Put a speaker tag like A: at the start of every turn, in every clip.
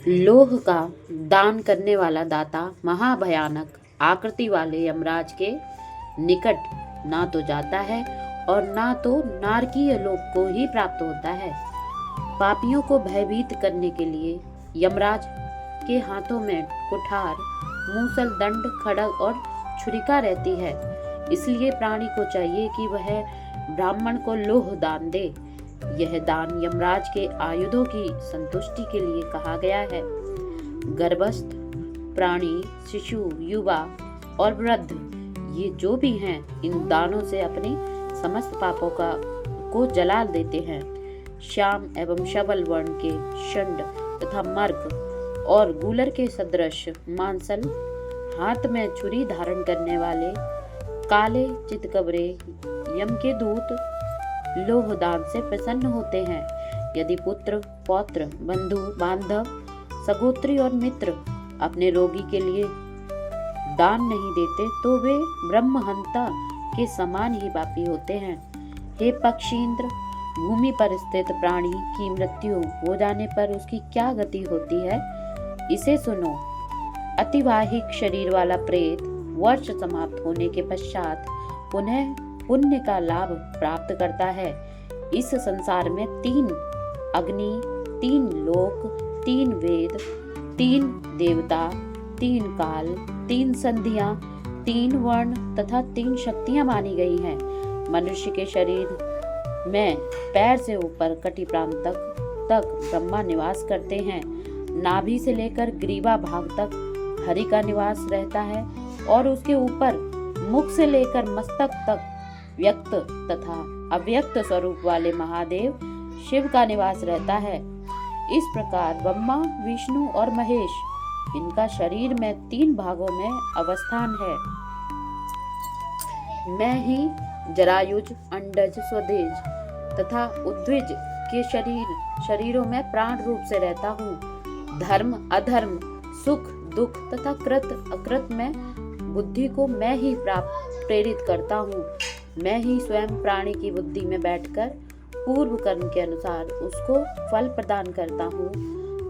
A: लोह का दान करने वाला दाता महाभयानक आकृति वाले यमराज के निकट ना तो जाता है और ना तो नारकीय लोक को ही प्राप्त होता है। पापियों को भयभीत करने के लिए यमराज के हाथों में कुठार, मूसल, दंड, खड्ग और छुरिका रहती है। इसलिए प्राणी को चाहिए कि वह ब्राह्मण को लोह दान दे। यह दान यमराज के आयुधों की संतुष्टि के लिए कहा गया है। गर्भस्थ प्राणी, शिशु, युवा और वृद्ध, ये जो भी हैं, इन दानों से अपने समस्त पापों को जला देते हैं। श्याम एवं शबल वर्ण के षंड तथा मर्ग और गूलर के सदृश मांसल, हाथ में छुरी धारण करने वाले काले चितकबरे यम के दूत लोह दान से प्रसन्न होते हैं। यदि पुत्र, पौत्र, बंधु, बांधव, सगोत्री और मित्र अपने रोगी के लिए दान नहीं देते तो वे ब्रह्महंता के समान ही पापी होते हैं। हे पक्षींद्र, भूमि पर स्थित प्राणी की मृत्यु हो जाने पर उसकी क्या गति होती है, इसे सुनो। अतिवाहिक शरीर वाला प्रेत वर्ष समाप्त होने के पश्चात पुनः पुण्य का लाभ प्राप्त करता है। इस संसार में 3 अग्नि, 3 लोक, 3 वेद, 3 देवता, 3 काल, 3 संधियां, 3 वर्ण तथा 3 शक्तियां मानी गई हैं। मनुष्य के शरीर में पैर से ऊपर कटी प्रांत तक ब्रह्मा निवास करते हैं। नाभि से लेकर ग्रीवा भाग तक हरि का निवास रहता है और उसके ऊपर मुख से लेकर मस्तक तक व्यक्त तथा अव्यक्त स्वरूप वाले महादेव शिव का निवास रहता है। इस प्रकार ब्रह्मा, विष्णु और महेश, इनका शरीर में 3 भागों में अवस्थान है। मैं ही जरायुज, अंडज, स्वदेज तथा उद्विज के शरीरों में प्राण रूप से रहता हूँ। धर्म, अधर्म, सुख, दुख तथा कृत, अकृत में बुद्धि को मैं ही प्रेरित करता हूँ। मैं ही स्वयं प्राणी की बुद्धि में बैठकर पूर्व कर्म के अनुसार उसको फल प्रदान करता हूँ।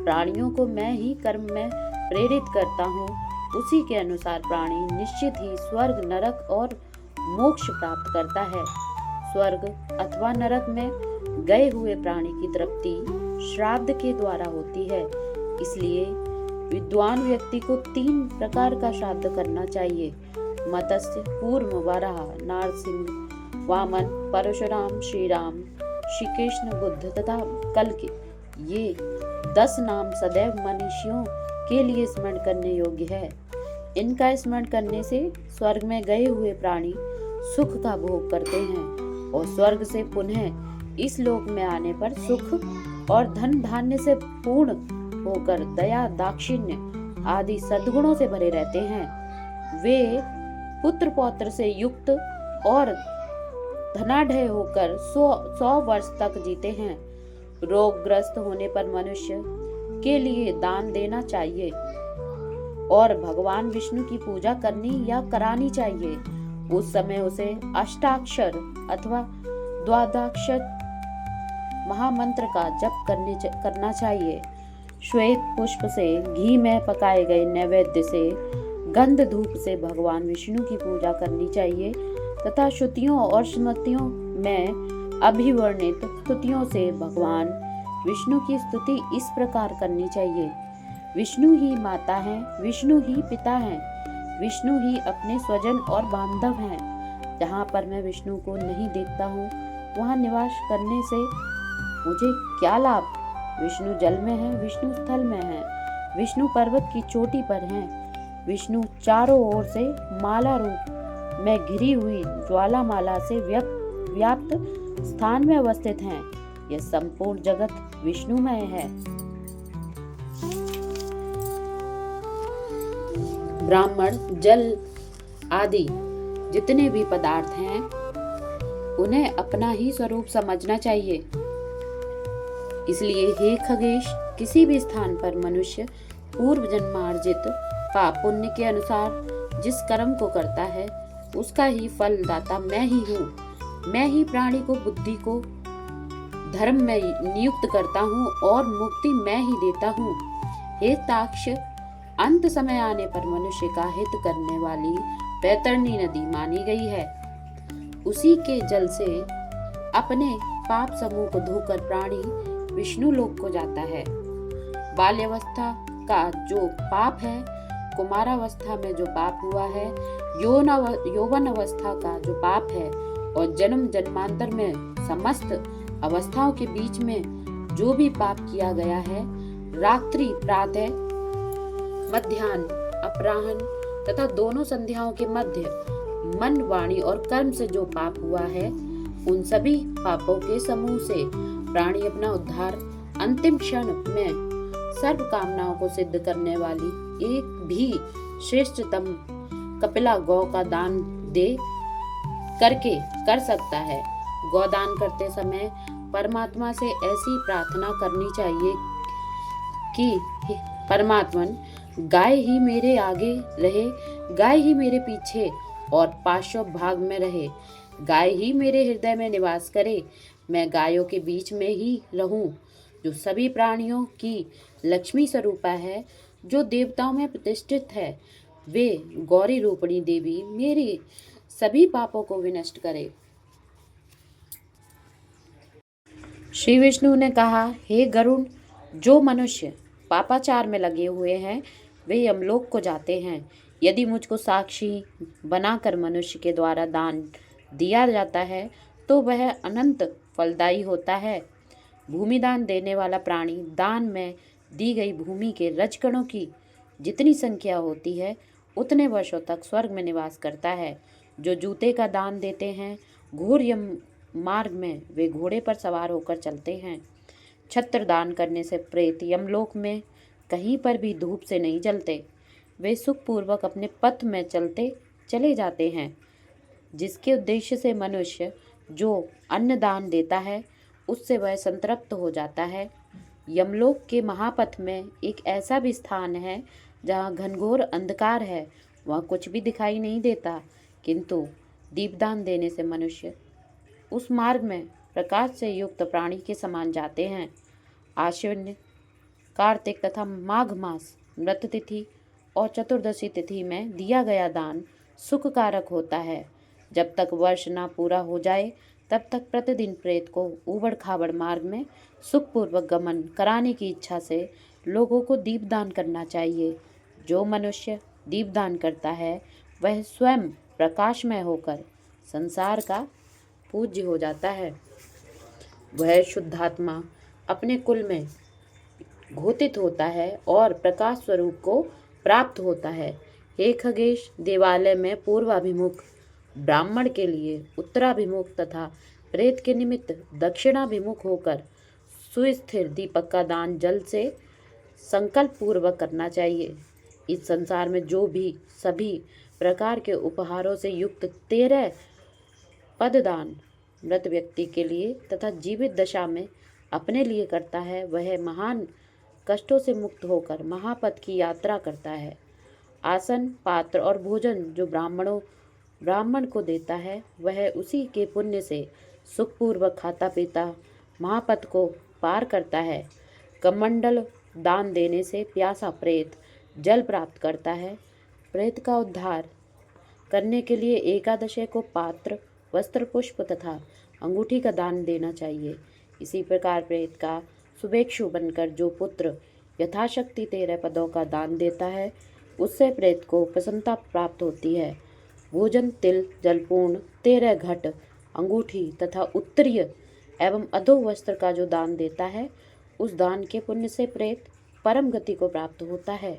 A: प्राणियों को मैं ही कर्म में प्रेरित करता हूँ। उसी के अनुसार प्राणी निश्चित ही स्वर्ग, नरक और मोक्ष प्राप्त करता है। स्वर्ग अथवा नरक में गए हुए प्राणी की तृप्ति श्राद्ध के द्वारा होती है। इसलिए विद्वान व्यक्ति को 3 प्रकार का श्राद्ध करना चाहिए। मत्स्य, कूर्म, वराह, नारसिंह, वामन, परशुराम, श्री राम, श्री कृष्ण, बुद्ध तथा कल्कि, ये 10 नाम सदैव मनुष्यों के लिए स्मरण करने योग्य है। इनका स्मरण करने से स्वर्ग में गए हुए प्राणी सुख का भोग करते हैं और स्वर्ग से पुनः इस लोक में आने पर सुख और धन धान्य से पूर्ण होकर दया, दाक्षिण्य आदि सद्गुणों से भरे रहते हैं। वे पुत्र पौत्र से युक्त और धनाढ़ होकर 100 वर्ष तक जीते हैं। रोगग्रस्त होने पर मनुष्य के लिए दान देना चाहिए और भगवान विष्णु की पूजा करनी या करानी चाहिए। उस समय उसे अष्टाक्षर अथवा द्वादशाक्षर महामंत्र का जप करना चाहिए। श्वेत पुष्प से, घी में पकाए गए नैवेद्य से, गंध धूप से भगवान विष्णु की पूजा करनी चाहिए तथा श्रुतियों और स्मृतियों में अभिवर्णित स्तुतियों से भगवान विष्णु की स्तुति इस प्रकार करनी चाहिए। विष्णु ही माता है, विष्णु ही पिता है, विष्णु ही अपने स्वजन और बांधव हैं। जहाँ पर मैं विष्णु को नहीं देखता हूँ वहाँ निवास करने से मुझे क्या लाभ। विष्णु जल में है, विष्णु स्थल में है, विष्णु पर्वत की चोटी पर हैं, विष्णु चारों ओर से माला रूप में घिरी हुई ज्वालामाला से व्याप्त स्थान में अवस्थित हैं। यह संपूर्ण जगत विष्णुमय है। ब्राह्मण, जल आदि जितने भी पदार्थ हैं उन्हें अपना ही स्वरूप समझना चाहिए। इसलिए हे खगेश, किसी भी स्थान पर मनुष्य पूर्व जन्मार्जित पाप पुण्य के अनुसार जिस कर्म को करता है उसका ही फल दाता मैं ही हूँ। मैं ही प्राणी को बुद्धि को धर्म में नियुक्त करता हूँ और मुक्ति मैं ही देता हूँ। हे ताक्ष, अंत समय आने पर मनुष्य का हित करने वाली बैतरणी नदी मानी गई है। उसी के जल से अपने पाप समूह को धोकर प्राणी विष्णु लोक को जाता है। बाल्यावस्था का जो पाप है, कुमारावस्था में जो पाप हुआ है, यौवन अवस्था का जो पाप है, और जन्म जन्मांतर में समस्त अवस्थाओं के बीच में जो भी पाप किया गया है, रात्रि प्रातः मध्याह्न अपराह्न तथा दोनों संध्याओं के मध्य मन वाणी और कर्म से जो पाप हुआ है, उन सभी पापों के समूह से प्राणी अपना उद्धार अंतिम क्षण में सर्व कामनाओं को सिद्ध करने वाली एक भी श्रेष्ठतम कपिला गौ का दान दे करके कर सकता है। गौदान करते समय परमात्मा से ऐसी प्रार्थना करनी चाहिए कि परमात्मन, गाय ही मेरे आगे रहे, गाय ही मेरे पीछे और पार्श्व भाग में रहे, गाय ही मेरे हृदय में निवास करे, मैं गायों के बीच में ही रहूं, जो सभी प्राणियों की लक्ष्मी स्वरूपा है, जो देवताओं में प्रतिष्ठित है, वे गौरी रूपणी देवी मेरे सभी पापों को विनष्ट करे। श्री विष्णु ने कहा, हे गरुण, जो मनुष्य पापाचार में लगे हुए हैं वे यमलोक को जाते हैं। यदि मुझको साक्षी बनाकर मनुष्य के द्वारा दान दिया जाता है तो वह अनंत फलदायी होता है। भूमि दान देने वाला प्राणी दान में दी गई भूमि के रजकणों की जितनी संख्या होती है उतने वर्षों तक स्वर्ग में निवास करता है। जो जूते का दान देते हैं, घोर यम मार्ग में वे घोड़े पर सवार होकर चलते हैं। छत्र दान करने से प्रेत यमलोक में कहीं पर भी धूप से नहीं जलते, वे सुखपूर्वक अपने पथ में चलते चले जाते हैं। जिसके उद्देश्य से मनुष्य जो अन्न दान देता है उससे वह संतृप्त हो जाता है। यमलोक के महापथ में एक ऐसा भी स्थान है जहाँ घनघोर अंधकार है, वहाँ कुछ भी दिखाई नहीं देता, किंतु दीपदान देने से मनुष्य उस मार्ग में प्रकाश से युक्त प्राणी के समान जाते हैं। आश्विन, कार्तिक तथा माघ मास, मृत तिथि और चतुर्दशी तिथि में दिया गया दान सुखकारक होता है। जब तक वर्ष ना पूरा हो जाए तब तक प्रतिदिन प्रेत को ऊबड़ खाबड़ मार्ग में सुखपूर्वक गमन कराने की इच्छा से लोगों को दीपदान करना चाहिए। जो मनुष्य दीपदान करता है वह स्वयं प्रकाशमय होकर संसार का पूज्य हो जाता है। वह शुद्धात्मा अपने कुल में घोषित होता है और प्रकाश स्वरूप को प्राप्त होता है। हे खगेश, देवालय में पूर्वाभिमुख ब्राह्मण के लिए उत्तराभिमुख तथा प्रेत के निमित्त दक्षिणाभिमुख होकर सुस्थिर दीपक का दान जल से संकल्प पूर्वक करना चाहिए। इस संसार में जो भी सभी प्रकार के उपहारों से युक्त 13 पददान मृत व्यक्ति के लिए तथा जीवित दशा में अपने लिए करता है, वह महान कष्टों से मुक्त होकर महापथ की यात्रा करता है। आसन, पात्र और भोजन जो ब्राह्मण को देता है वह उसी के पुण्य से सुखपूर्वक खाता पीता महापथ को पार करता है। कमंडल दान देने से प्यासा प्रेत जल प्राप्त करता है। प्रेत का उद्धार करने के लिए एकादशी को पात्र, वस्त्र, पुष्प तथा अंगूठी का दान देना चाहिए। इसी प्रकार प्रेत का शुभेक्षु बनकर जो पुत्र यथाशक्ति 13 पदों का दान देता है उससे प्रेत को प्रसन्नता प्राप्त होती है। भोजन, तिल, जलपूर्ण, 13 घट, अंगूठी तथा उत्तरीय एवं अधो वस्त्र का जो दान देता है उस दान के पुण्य से प्रेत परम गति को प्राप्त होता है।